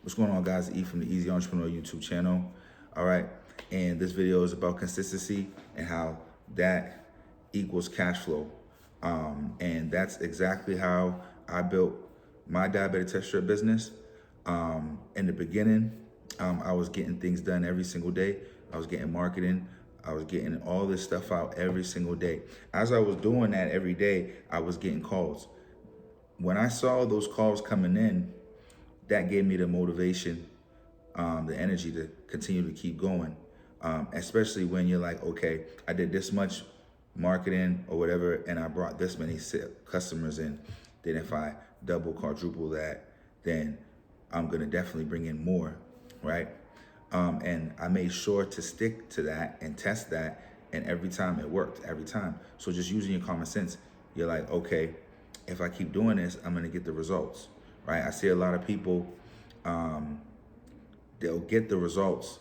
What's going on, guys? E from the Easy Entrepreneur YouTube channel. All right, and this video is about consistency and how that equals cash flow. And that's exactly how I built my diabetic test strip business. In the beginning, I was getting things done every single day. I was getting marketing. I was getting all this stuff out every single day. As I was doing that every day, I was getting calls. When I saw those calls coming in, that gave me the motivation, the energy to continue to keep going. Especially when you're like, okay, I did this much marketing or whatever, and I brought this many customers in. Then if I double, quadruple that, then I'm gonna definitely bring in more, right? And I made sure to stick to that and test that, and every time it worked, every time. So just using your common sense, you're like, okay, if I keep doing this, I'm gonna get the results, right? I see a lot of people, they'll get the results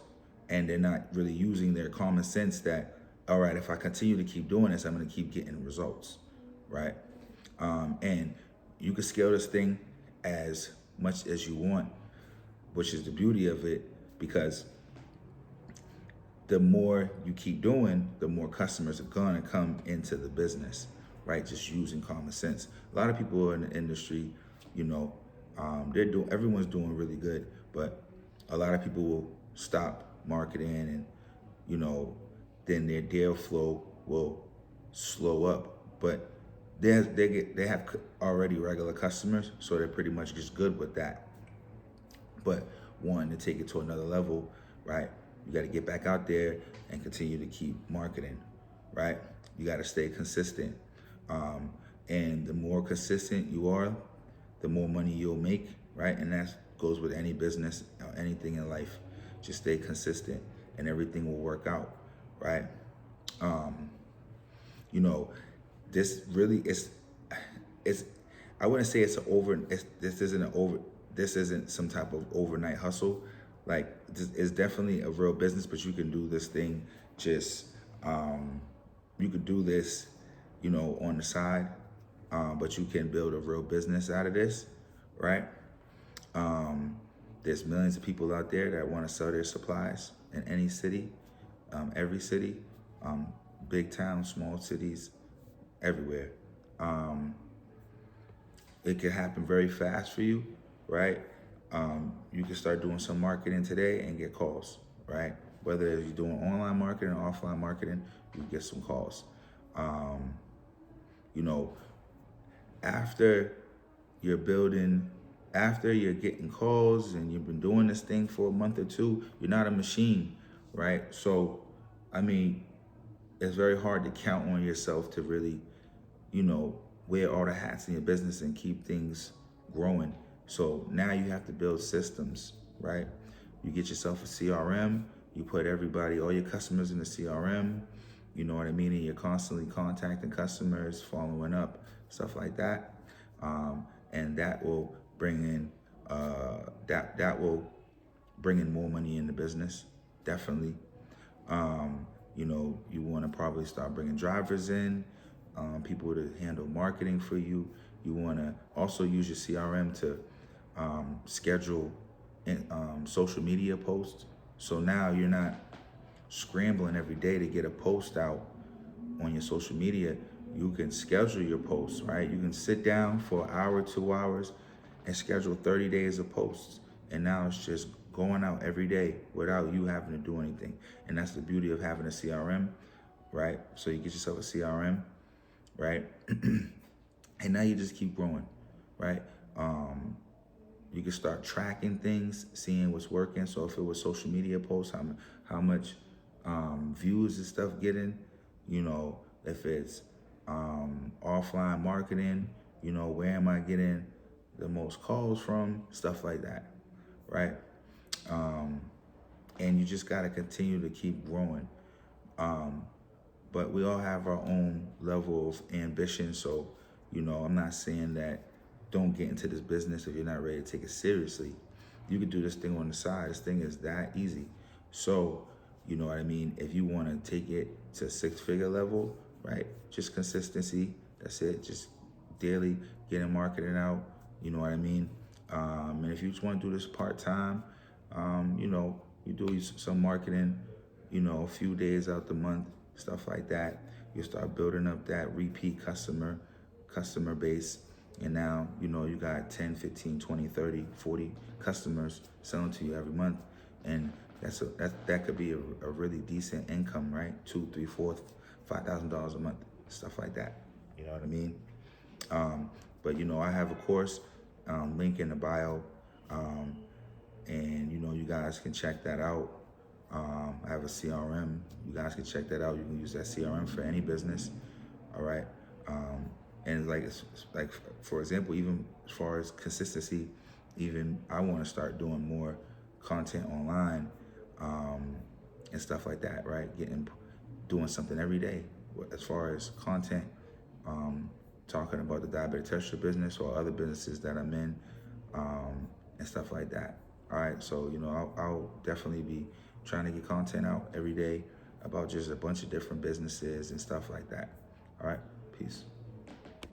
and they're not really using their common sense that, all right, if I continue to keep doing this, I'm gonna keep getting results, right? And you can scale this thing as much as you want, which is the beauty of it, because the more you keep doing, the more customers are gonna come into the business, right? Just using common sense. A lot of people in the industry, you know, everyone's doing really good, but a lot of people will stop marketing, and then their deal flow will slow up. But they have already regular customers, so they're pretty much just good with that. But wanting to take it to another level, right? You got to get back out there and continue to keep marketing, right? You got to stay consistent. And the more consistent you are, the more money you'll make, right? And that goes with any business or anything in life. Just stay consistent and everything will work out, right? You know, this really is, I wouldn't say this isn't some type of overnight hustle. Like, it's definitely a real business, but you can do this thing just, you could do this, on the side, but you can build a real business out of this, right? There's millions of people out there that want to sell their supplies in any city, every city, big towns, small cities, everywhere. It can happen very fast for you, right? You can start doing some marketing today and get calls, right? Whether you're doing online marketing or offline marketing, you get some calls. You know, after you're building, after you're getting calls and you've been doing this thing for a month or two, you're not a machine, right? So, I mean, it's very hard to count on yourself to really, wear all the hats in your business and keep things growing. So now you have to build systems, right? You get yourself a CRM, you put all your customers in the CRM, you know what I mean? And you're constantly contacting customers, following up, stuff like that. And that will bring in, that will bring in more money in the business, definitely. You want to probably start bringing drivers in, people to handle marketing for you. You want to also use your CRM to schedule social media posts. So now you're not scrambling every day to get a post out on your social media. You can schedule your posts, right? You can sit down for an hour, 2 hours, and schedule 30 days of posts. And now it's just going out every day without you having to do anything. And that's the beauty of having a CRM, right? So you get yourself a CRM, right? And now you just keep growing, right? You can start tracking things, seeing what's working. So if it was social media posts, how much views and stuff getting, if it's offline marketing, where am I getting the most calls from, stuff like that, right? And you just got to continue to keep growing. But we all have our own level of ambition. So, I'm not saying that don't get into this business if you're not ready to take it seriously. You could do this thing on the side. This thing is that easy. So, you know what I mean? If you want to take it to 6-figure level, right? Just consistency. That's it. Just daily getting marketing out. You know what I mean? And if you just want to do this part-time, you do some marketing, a few days out the month, stuff like that. You start building up that repeat customer base. And now, you got 10, 15, 20, 30, 40 customers selling to you every month. And that could be a really decent income, right? $2, $3, $4, $5,000 a month, stuff like that. You know what I mean? But I have a course, link in the bio, and you guys can check that out. I have a CRM. You guys can check that out. You can use that CRM for any business. All right. And it's like for example, even as far as consistency, even I want to start doing more content online, and stuff like that. Right. Doing something every day as far as content, talking about the diabetic tester business or other businesses that I'm in, and stuff like that. All right, so I'll definitely be trying to get content out every day about just a bunch of different businesses and stuff like that. All right, peace.